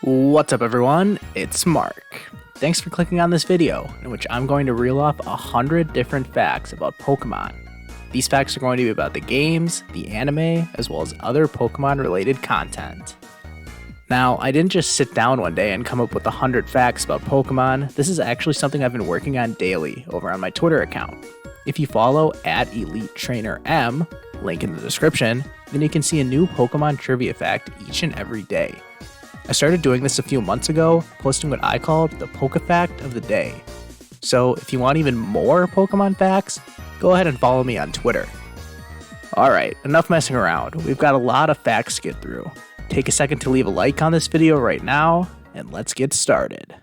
What's up everyone, it's Mark. Thanks for clicking on this video, in which I'm going to reel off 100 different facts about Pokemon. These facts are going to be about the games, the anime, as well as other Pokemon related content. Now, I didn't just sit down one day and come up with 100 facts about Pokemon. This is actually something I've been working on daily over on my Twitter account. If you follow @EliteTrainerM, link in the description, then you can see a new Pokemon trivia fact each and every day. I started doing this a few months ago, posting what I called the Pokéfact of the day. So if you want even more Pokemon facts, go ahead and follow me on Twitter. Alright, enough messing around. We've got a lot of facts to get through. Take a second to leave a like on this video right now, and let's get started.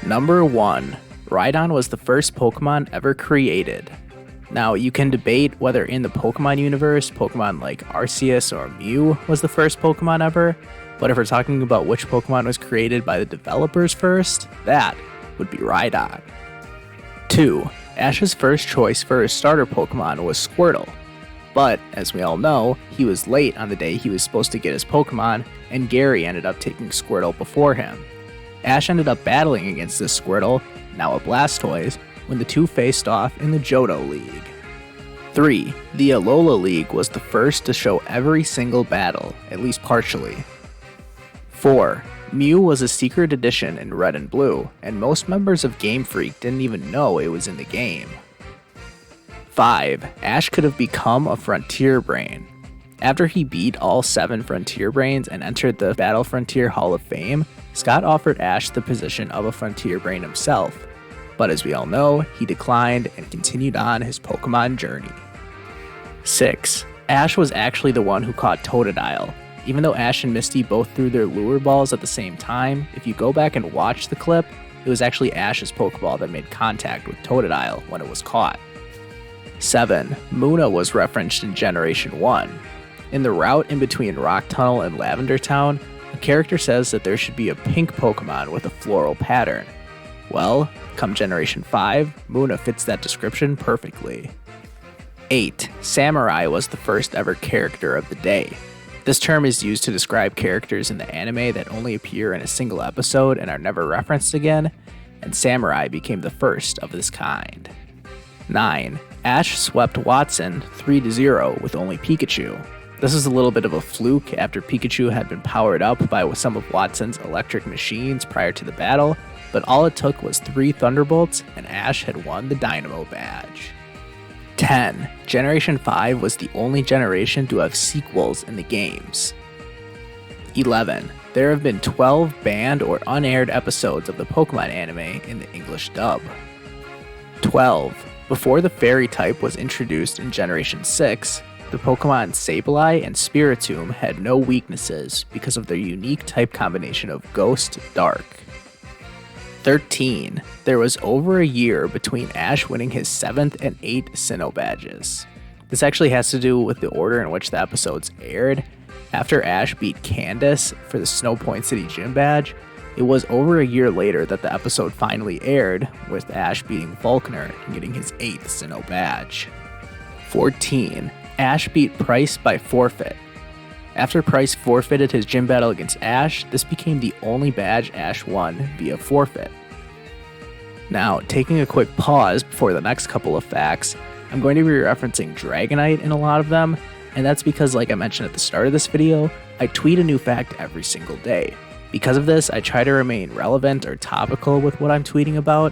Number 1. Rhydon was the first Pokemon ever created. Now, you can debate whether in the Pokemon universe, Pokemon like Arceus or Mew was the first Pokemon ever, but if we're talking about which Pokemon was created by the developers first, that would be Rhydon. 2. Ash's first choice for his starter Pokemon was Squirtle, but as we all know, he was late on the day he was supposed to get his Pokemon, and Gary ended up taking Squirtle before him. Ash ended up battling against this Squirtle, now a Blastoise, when the two faced off in the Johto League. 3. The Alola League was the first to show every single battle, at least partially. 4. Mew was a secret edition in Red and Blue, and most members of Game Freak didn't even know it was in the game. 5. Ash could have become a Frontier Brain. After he beat all 7 Frontier Brains and entered the Battle Frontier Hall of Fame, Scott offered Ash the position of a Frontier Brain himself, but as we all know, he declined and continued on his Pokemon journey. 6. Ash was actually the one who caught Totodile. Even though Ash and Misty both threw their lure balls at the same time, if you go back and watch the clip, it was actually Ash's Pokeball that made contact with Totodile when it was caught. 7. Munna was referenced in Generation 1. In the route in between Rock Tunnel and Lavender Town, a character says that there should be a pink Pokemon with a floral pattern. Well, come Generation 5, Munna fits that description perfectly. 8. Samurai was the first ever character of the day. This term is used to describe characters in the anime that only appear in a single episode and are never referenced again, and Samurai became the first of this kind. 9. Ash swept Watson 3-0 with only Pikachu. This is a little bit of a fluke after Pikachu had been powered up by some of Watson's electric machines prior to the battle, but all it took was 3 Thunderbolts and Ash had won the Dynamo badge. 10. Generation 5 was the only generation to have sequels in the games. 11. There have been 12 banned or unaired episodes of the Pokemon anime in the English dub. 12. Before the Fairy type was introduced in Generation 6, the Pokemon Sableye and Spiritomb had no weaknesses because of their unique type combination of Ghost Dark. 13. There was over a year between Ash winning his 7th and 8th Sinnoh badges. This actually has to do with the order in which the episodes aired. After Ash beat Candace for the Snow Point City Gym badge, it was over a year later that the episode finally aired, with Ash beating Falkner and getting his 8th Sinnoh badge. 14. Ash beat Price by forfeit. After Price forfeited his gym battle against Ash, this became the only badge Ash won via forfeit. Now, taking a quick pause before the next couple of facts, I'm going to be referencing Dragonite in a lot of them, and that's because, like I mentioned at the start of this video, I tweet a new fact every single day. Because of this, I try to remain relevant or topical with what I'm tweeting about,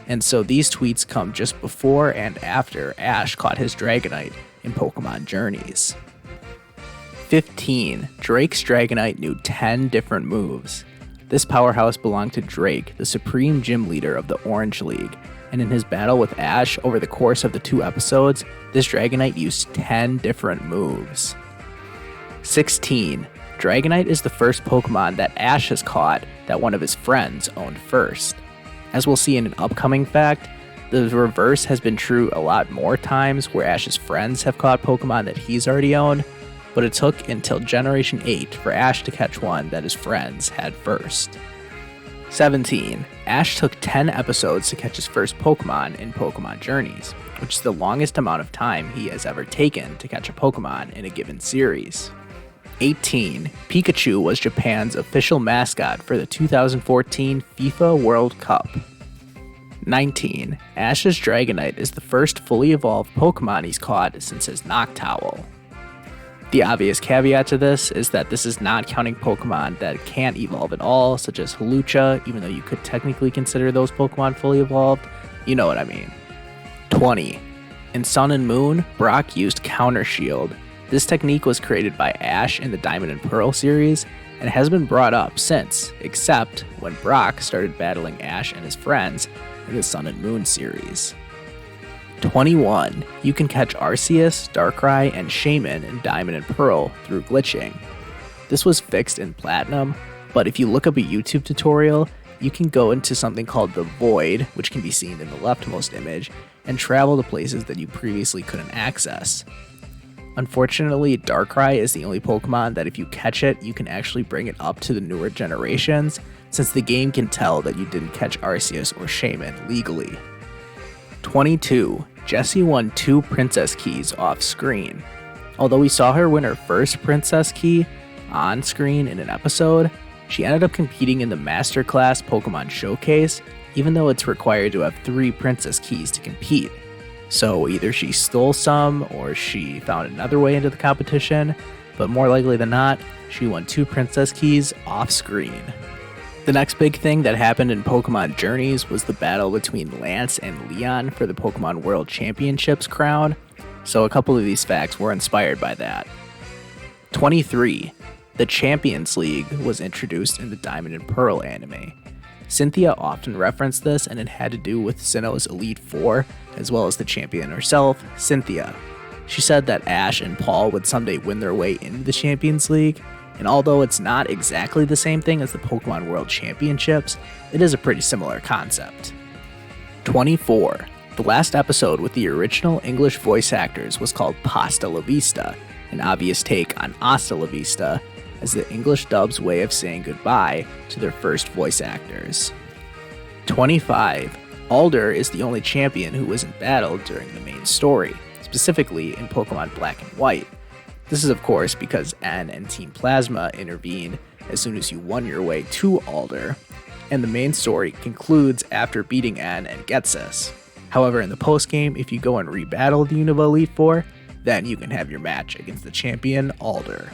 and so these tweets come just before and after Ash caught his Dragonite in Pokemon Journeys. 15. Drake's Dragonite knew 10 different moves. This powerhouse belonged to Drake, the supreme gym leader of the Orange League, and in his battle with Ash over the course of the 2 episodes, this Dragonite used 10 different moves. 16. Dragonite is the first Pokemon that Ash has caught that one of his friends owned first. As we'll see in an upcoming fact, the reverse has been true a lot more times where Ash's friends have caught Pokemon that he's already owned, but it took until Generation 8 for Ash to catch one that his friends had first. 17. Ash took 10 episodes to catch his first Pokemon in Pokemon Journeys, which is the longest amount of time he has ever taken to catch a Pokemon in a given series. 18. Pikachu was Japan's official mascot for the 2014 FIFA World Cup. 19. Ash's Dragonite is the first fully evolved Pokemon he's caught since his Noctowl. The obvious caveat to this is that this is not counting Pokemon that can't evolve at all, such as Hawlucha, even though you could technically consider those Pokemon fully evolved. You know what I mean. 20. In Sun and Moon, Brock used Counter Shield. This technique was created by Ash in the Diamond and Pearl series, and has been brought up since, except when Brock started battling Ash and his friends in the Sun and Moon series. 21. You can catch Arceus, Darkrai, and Shaman in Diamond and Pearl through glitching. This was fixed in Platinum, but if you look up a YouTube tutorial, you can go into something called the Void, which can be seen in the leftmost image, and travel to places that you previously couldn't access. Unfortunately, Darkrai is the only Pokemon that if you catch it, you can actually bring it up to the newer generations, since the game can tell that you didn't catch Arceus or Shaman legally. 22. Jessie won 2 Princess Keys off screen. Although we saw her win her first Princess Key on screen in an episode, she ended up competing in the Masterclass Pokemon Showcase, even though it's required to have 3 Princess Keys to compete. So either she stole some or she found another way into the competition, but more likely than not, she won 2 Princess Keys off screen. The next big thing that happened in Pokemon Journeys was the battle between Lance and Leon for the Pokemon World Championships crown, so a couple of these facts were inspired by that. 23. The Champions League was introduced in the Diamond and Pearl anime. Cynthia often referenced this, and it had to do with Sinnoh's Elite Four, as well as the champion herself, Cynthia. She said that Ash and Paul would someday win their way into the Champions League, and although it's not exactly the same thing as the Pokemon World Championships, it is a pretty similar concept. 24. The last episode with the original English voice actors was called Pasta La Vista, an obvious take on Hasta La Vista, as the English dub's way of saying goodbye to their first voice actors. 25. Alder is the only champion who wasn't battled during the main story, specifically in Pokemon Black and White. This is of course because N and Team Plasma intervene as soon as you won your way to Alder, and the main story concludes after beating N and Ghetsis. However, in the postgame, if you go and rebattle the Unova Elite Four, then you can have your match against the champion Alder.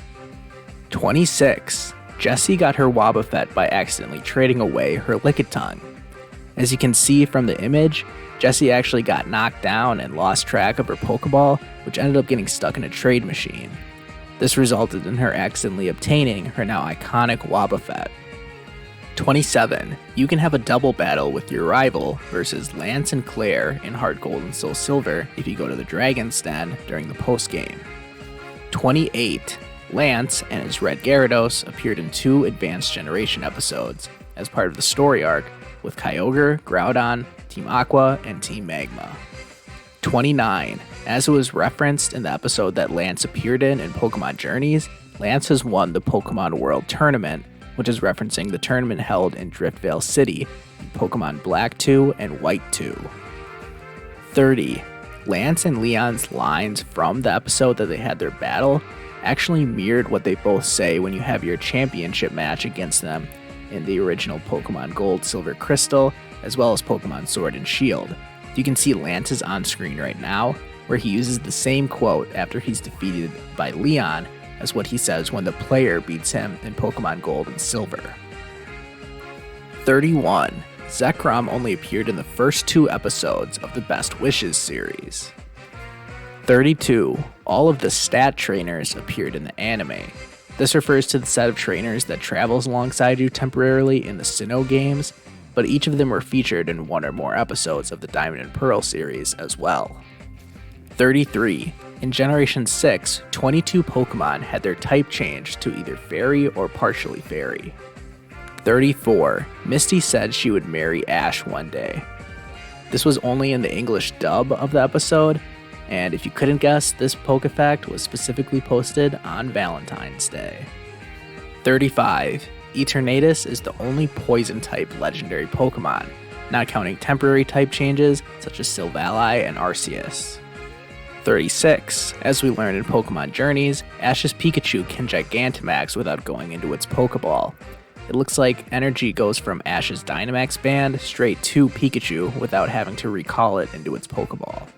26. Jessie got her Wobbuffet by accidentally trading away her Lickitung. As you can see from the image, Jessie actually got knocked down and lost track of her Pokeball, which ended up getting stuck in a trade machine. This resulted in her accidentally obtaining her now iconic Wobbuffet. 27. You can have a double battle with your rival versus Lance and Claire in Heart Gold and Soul Silver if you go to the Dragon's Den during the postgame. 28. Lance and his Red Gyarados appeared in 2 Advanced Generation episodes as part of the story arc with Kyogre, Groudon, Team Aqua, and Team Magma. 29. As it was referenced in the episode that Lance appeared in Pokemon Journeys, Lance has won the Pokemon World Tournament, which is referencing the tournament held in Driftvale City in Pokemon Black 2 and White 2. 30. Lance and Leon's lines from the episode that they had their battle actually mirrored what they both say when you have your championship match against them in the original Pokemon Gold, Silver, Crystal, as well as Pokemon Sword and Shield. You can see Lance's on screen right now, where he uses the same quote after he's defeated by Leon as what he says when the player beats him in Pokemon Gold and Silver. 31. Zekrom only appeared in the first 2 episodes of the Best Wishes series. 32. All of the stat trainers appeared in the anime. This refers to the set of trainers that travels alongside you temporarily in the Sinnoh games, but each of them were featured in 1 or more episodes of the Diamond and Pearl series as well. 33. In Generation 6, 22 Pokemon had their type changed to either Fairy or partially Fairy. 34. Misty said she would marry Ash one day. This was only in the English dub of the episode, and if you couldn't guess, this Pokéfact was specifically posted on Valentine's Day. 35. Eternatus is the only Poison-type legendary Pokemon, not counting temporary type changes such as Silvally and Arceus. 36. As we learned in Pokemon Journeys, Ash's Pikachu can Gigantamax without going into its Pokeball. It looks like energy goes from Ash's Dynamax band straight to Pikachu without having to recall it into its Pokeball.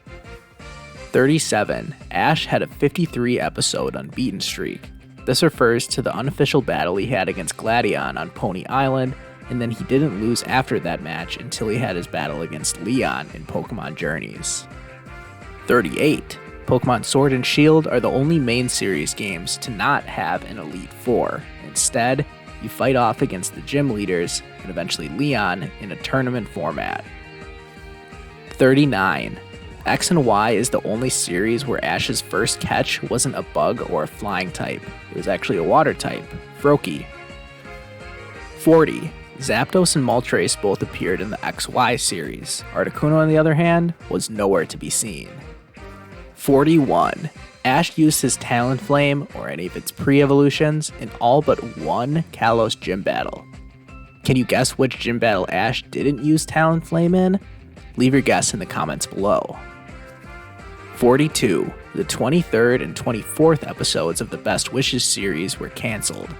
37. Ash had a 53 episode unbeaten streak. This refers to the unofficial battle he had against Gladion on Pony Island, and then he didn't lose after that match until he had his battle against Leon in Pokemon Journeys. 38. Pokemon Sword and Shield are the only main series games to not have an Elite Four. Instead, you fight off against the gym leaders and eventually Leon in a tournament format. 39. X and Y is the only series where Ash's first catch wasn't a bug or a flying type. It was actually a water type, Froakie. 40. Zapdos and Moltres both appeared in the XY series. Articuno, on the other hand, was nowhere to be seen. 41. Ash used his Talonflame, or any of its pre-evolutions, in all but one Kalos gym battle. Can you guess which gym battle Ash didn't use Talonflame in? Leave your guess in the comments below. 42. The 23rd and 24th episodes of the Best Wishes series were cancelled.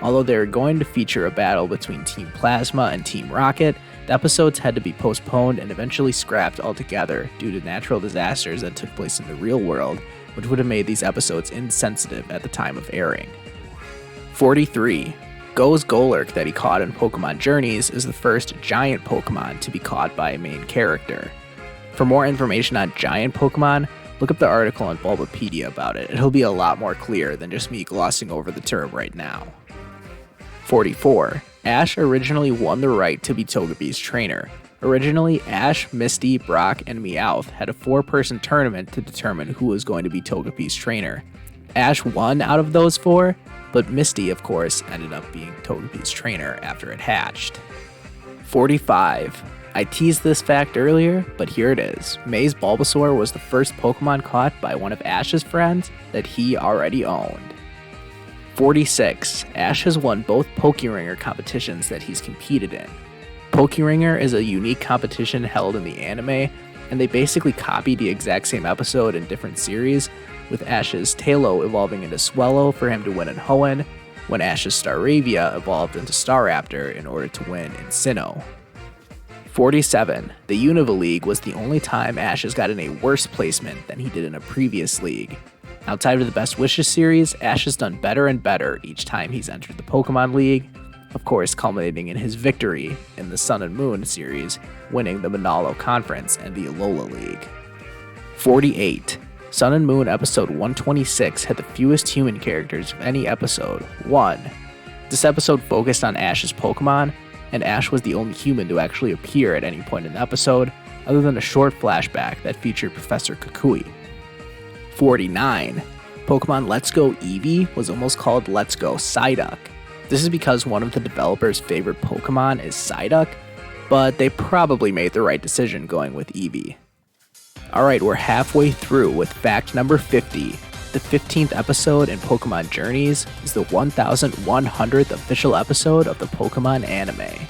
Although they were going to feature a battle between Team Plasma and Team Rocket, the episodes had to be postponed and eventually scrapped altogether due to natural disasters that took place in the real world, which would have made these episodes insensitive at the time of airing. 43. Go's Golurk that he caught in Pokemon Journeys is the first giant Pokemon to be caught by a main character. For more information on giant Pokemon, look up the article on Bulbapedia about it. It'll be a lot more clear than just me glossing over the term right now. 44. Ash originally won the right to be Togepi's trainer. Originally, Ash, Misty, Brock, and Meowth had a 4-person tournament to determine who was going to be Togepi's trainer. Ash won out of those 4, but Misty, of course, ended up being Togepi's trainer after it hatched. 45. I teased this fact earlier, but here it is. May's Bulbasaur was the first Pokemon caught by one of Ash's friends that he already owned. 46. Ash has won both Pokéringer competitions that he's competed in. Pokéringer is a unique competition held in the anime, and they basically copy the exact same episode in different series, with Ash's Tailo evolving into Swellow for him to win in Hoenn, when Ash's Staravia evolved into Staraptor in order to win in Sinnoh. 47. The Unova League was the only time Ash has gotten a worse placement than he did in a previous league. Outside of the Best Wishes series, Ash has done better and better each time he's entered the Pokemon League, of course culminating in his victory in the Sun and Moon series, winning the Manalo Conference and the Alola League. 48. Sun and Moon episode 126 had the fewest human characters of any episode, 1. This episode focused on Ash's Pokemon, and Ash was the only human to actually appear at any point in the episode, other than a short flashback that featured Professor Kukui. 49. Pokemon Let's Go Eevee was almost called Let's Go Psyduck. This is because one of the developers' favorite Pokemon is Psyduck, but they probably made the right decision going with Eevee. Alright, we're halfway through with fact number 50. The 15th episode in Pokemon Journeys is the 1100th official episode of the Pokemon anime.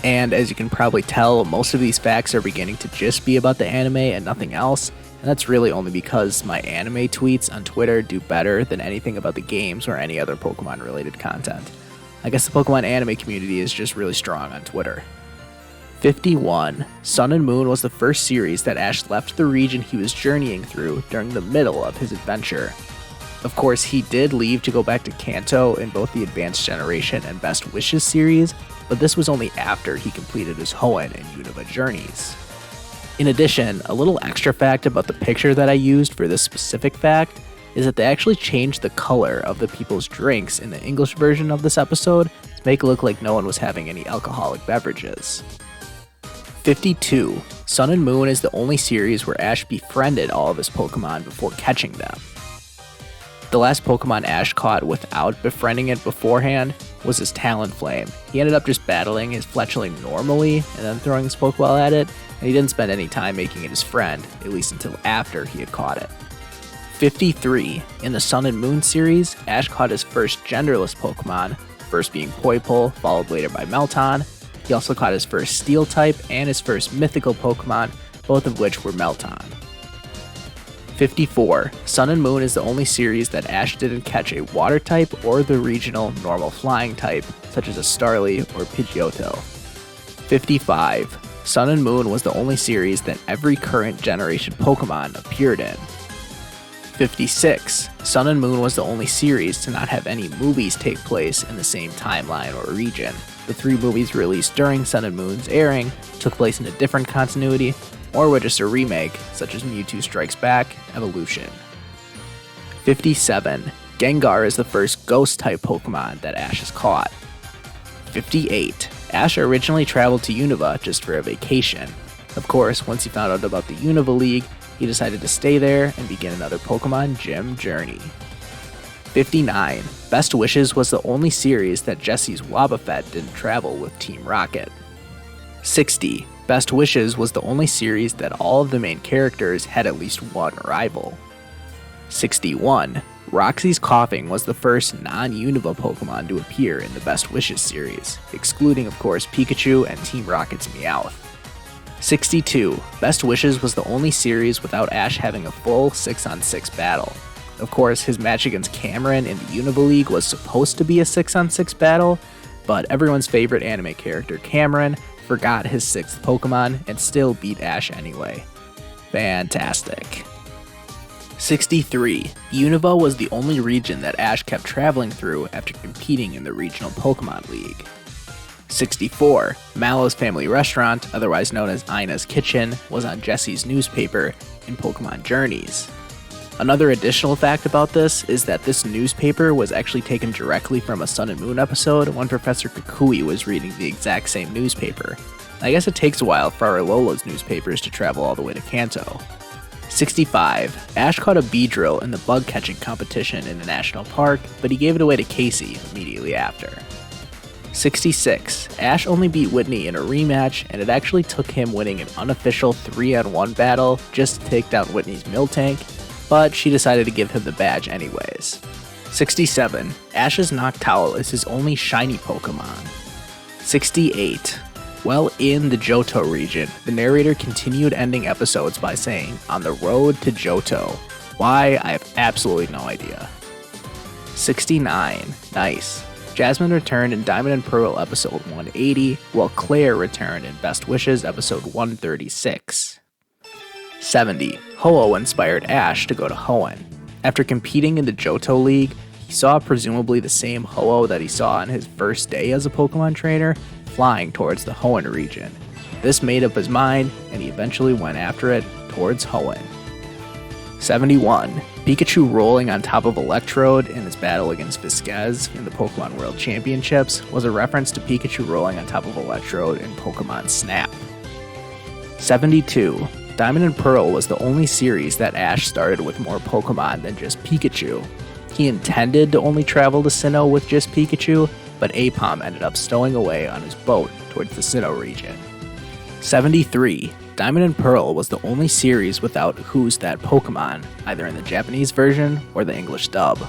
And as you can probably tell, most of these facts are beginning to just be about the anime and nothing else, and that's really only because my anime tweets on Twitter do better than anything about the games or any other Pokemon related content. I guess the Pokemon anime community is just really strong on Twitter. 51. Sun and Moon was the first series that Ash left the region he was journeying through during the middle of his adventure. Of course, he did leave to go back to Kanto in both the Advanced Generation and Best Wishes series, but this was only after he completed his Hoenn and Unova journeys. In addition, a little extra fact about the picture that I used for this specific fact is that they actually changed the color of the people's drinks in the English version of this episode to make it look like no one was having any alcoholic beverages. 52. Sun and Moon is the only series where Ash befriended all of his Pokemon before catching them. The last Pokemon Ash caught without befriending it beforehand was his Talonflame. He ended up just battling his Fletchling normally and then throwing his Pokeball at it, and he didn't spend any time making it his friend, at least until after he had caught it. 53. In the Sun and Moon series, Ash caught his first genderless Pokemon, first being Poipole, followed later by Melton. He also caught his first Steel-type and his first mythical Pokemon, both of which were Melton. 54. Sun and Moon is the only series that Ash didn't catch a water type or the regional normal flying type, such as a Starly or Pidgeotto. 55. Sun and Moon was the only series that every current generation Pokemon appeared in. 56. Sun and Moon was the only series to not have any movies take place in the same timeline or region. The 3 movies released during Sun and Moon's airing took place in a different continuity, or were just a remake, such as Mewtwo Strikes Back, Evolution. 57. Gengar is the first Ghost-type Pokemon that Ash has caught. 58. Ash originally traveled to Unova just for a vacation. Of course, once he found out about the Unova League, he decided to stay there and begin another Pokemon Gym journey. 59. Best Wishes was the only series that Jessie's Wobbuffet didn't travel with Team Rocket. 60. Best Wishes was the only series that all of the main characters had at least one rival. 61. Roxy's Coughing was the first non-Unova Pokemon to appear in the Best Wishes series, excluding of course Pikachu and Team Rocket's Meowth. 62. Best Wishes was the only series without Ash having a full 6-on-6 battle. Of course, his match against Cameron in the Unova League was supposed to be a 6-on-6 battle, but everyone's favorite anime character, Cameron, forgot his 6th Pokemon and still beat Ash anyway. Fantastic. 63. Unova was the only region that Ash kept traveling through after competing in the Regional Pokemon League. 64. Mallow's Family Restaurant, otherwise known as Ina's Kitchen, was on Jessie's newspaper in Pokemon Journeys. Another additional fact about this is that this newspaper was actually taken directly from a Sun and Moon episode when Professor Kukui was reading the exact same newspaper. I guess it takes a while for our Lola's newspapers to travel all the way to Kanto. 65. Ash caught a Beedrill in the bug catching competition in the national park, but he gave it away to Casey immediately after. 66. Ash only beat Whitney in a rematch, and it actually took him winning an unofficial 3-on-1 battle just to take down Whitney's Miltank, but she decided to give him the badge anyways. 67. Ash's Noctowl is his only shiny Pokemon. 68. Well, in the Johto region, the narrator continued ending episodes by saying, "On the road to Johto." Why, I have absolutely no idea. 69. Nice. Jasmine returned in Diamond and Pearl episode 180, while Claire returned in Best Wishes episode 136. 70. Ho-Oh inspired Ash to go to Hoenn. After competing in the Johto League, he saw presumably the same Ho-Oh that he saw on his first day as a Pokemon trainer, flying towards the Hoenn region. This made up his mind, and he eventually went after it towards Hoenn. 71. Pikachu rolling on top of Electrode in his battle against Visquez in the Pokemon World Championships was a reference to Pikachu rolling on top of Electrode in Pokemon Snap. 72. Diamond and Pearl was the only series that Ash started with more Pokemon than just Pikachu. He intended to only travel to Sinnoh with just Pikachu, but Apom ended up stowing away on his boat towards the Sinnoh region. 73. Diamond and Pearl was the only series without Who's That Pokemon, either in the Japanese version or the English dub.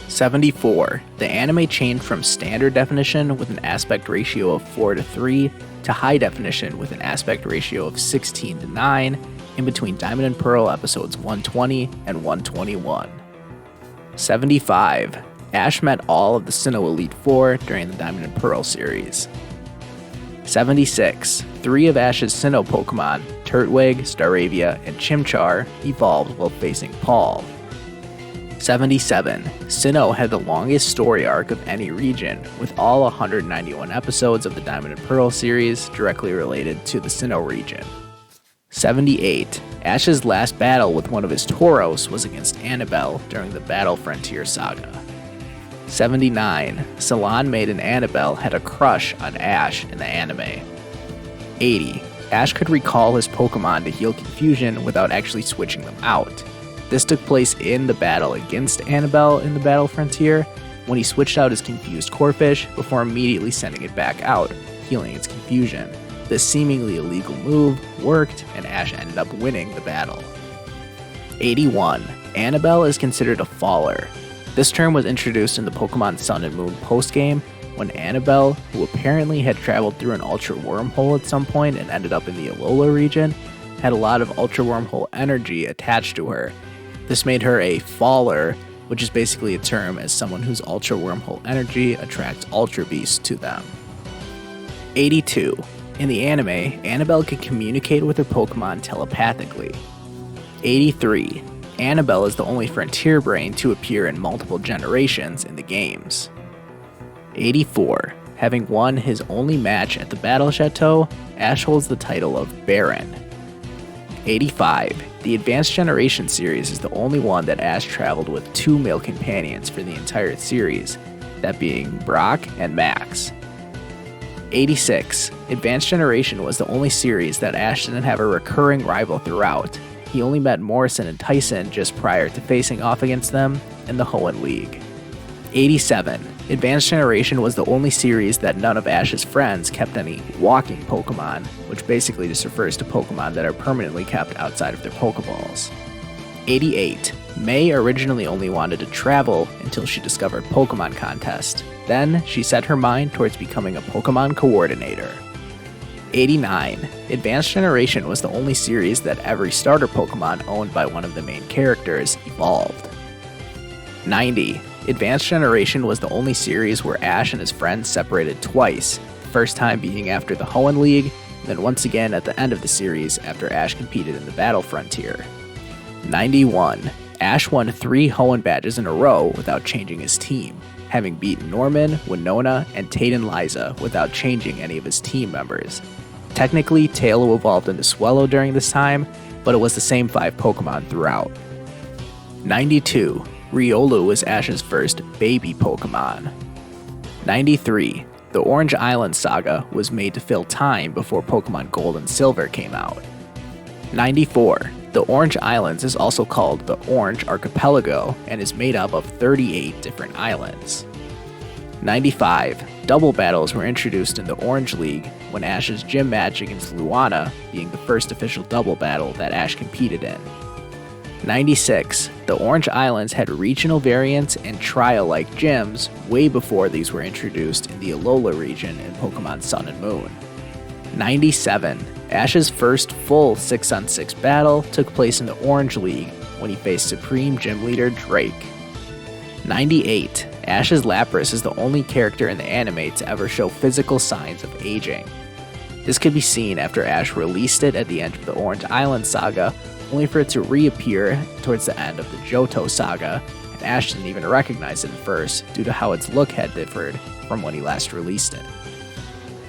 74. The anime changed from standard definition with an aspect ratio of 4:3 to high definition with an aspect ratio of 16:9 in between Diamond and Pearl episodes 120 and 121. 75. Ash met all of the Sinnoh Elite Four during the Diamond and Pearl series. 76. 3 of Ash's Sinnoh Pokemon, Turtwig, Staravia, and Chimchar, evolved while facing Paul. 77. Sinnoh had the longest story arc of any region, with all 191 episodes of the Diamond and Pearl series directly related to the Sinnoh region. 78. Ash's last battle with one of his Tauros was against Anabel during the Battle Frontier saga. 79. Salon Maid and Anabel had a crush on Ash in the anime. 80. Ash could recall his Pokemon to heal confusion without actually switching them out. This took place in the battle against Anabel in the Battle Frontier, when he switched out his confused Corphish before immediately sending it back out, healing its confusion. This seemingly illegal move worked, and Ash ended up winning the battle. 81. Anabel is considered a faller. This term was introduced in the Pokemon Sun and Moon postgame, when Anabel, who apparently had traveled through an Ultra Wormhole at some point and ended up in the Alola region, had a lot of Ultra Wormhole energy attached to her, This made her a faller, which is basically a term as someone whose Ultra Wormhole energy attracts Ultra Beasts to them. 82. In the anime, Anabel can communicate with her Pokemon telepathically. 83. Anabel is the only Frontier Brain to appear in multiple generations in the games. 84. Having won his only match at the Battle Chateau, Ash holds the title of Baron. 85. The Advanced Generation series is the only one that Ash traveled with 2 male companions for the entire series, that being Brock and Max. 86. Advanced Generation was the only series that Ash didn't have a recurring rival throughout. He only met Morrison and Tyson just prior to facing off against them in the Hoenn League. 87. Advanced Generation was the only series that none of Ash's friends kept any walking Pokemon, which basically just refers to Pokemon that are permanently kept outside of their Pokeballs. 88. May originally only wanted to travel until she discovered Pokemon Contest. Then, she set her mind towards becoming a Pokemon Coordinator. 89. Advanced Generation was the only series that every starter Pokemon owned by one of the main characters evolved. 90. Advanced Generation was the only series where Ash and his friends separated twice, the first time being after the Hoenn League, then once again at the end of the series after Ash competed in the Battle Frontier. 91. Ash won 3 Hoenn Badges in a row without changing his team, having beaten Norman, Winona, and Tate and Liza without changing any of his team members. Technically, Tailo evolved into Swellow during this time, but it was the same 5 Pokemon throughout. 92. Riolu was Ash's first baby Pokemon. 93. The Orange Island saga was made to fill time before Pokemon Gold and Silver came out. 94. The Orange Islands is also called the Orange Archipelago and is made up of 38 different islands. 95. Double battles were introduced in the Orange League when Ash's gym match against Luana being the first official double battle that Ash competed in. 96. The Orange Islands had regional variants and trial-like gyms way before these were introduced in the Alola region in Pokemon Sun and Moon. 97. Ash's first full 6-on-6 battle took place in the Orange League when he faced Supreme Gym Leader Drake. 98. Ash's Lapras is the only character in the anime to ever show physical signs of aging. This could be seen after Ash released it at the end of the Orange Island saga, only for it to reappear towards the end of the Johto saga, and Ash didn't even recognize it at first due to how its look had differed from when he last released it.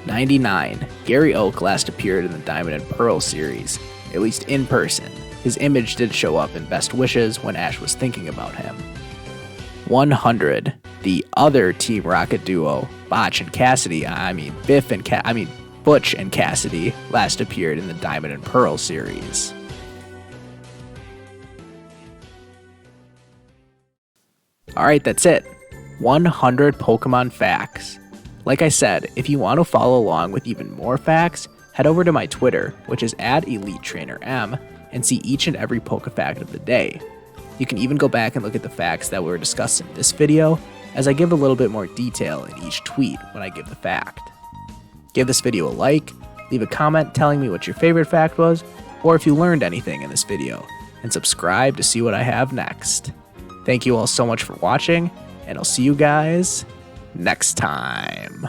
99. Gary Oak last appeared in the Diamond and Pearl series, at least in person. His image did show up in Best Wishes when Ash was thinking about him. 100. The other Team Rocket duo, Butch and Cassidy, Butch and Cassidy, last appeared in the Diamond and Pearl series. Alright, that's it. 100 Pokemon facts. Like I said, if you want to follow along with even more facts, head over to my Twitter, which is @EliteTrainerM, and see each and every Pokefact of the day. You can even go back and look at the facts that were discussed in this video, as I give a little bit more detail in each tweet when I give the fact. Give this video a like, leave a comment telling me what your favorite fact was, or if you learned anything in this video, and subscribe to see what I have next. Thank you all so much for watching, and I'll see you guys next time.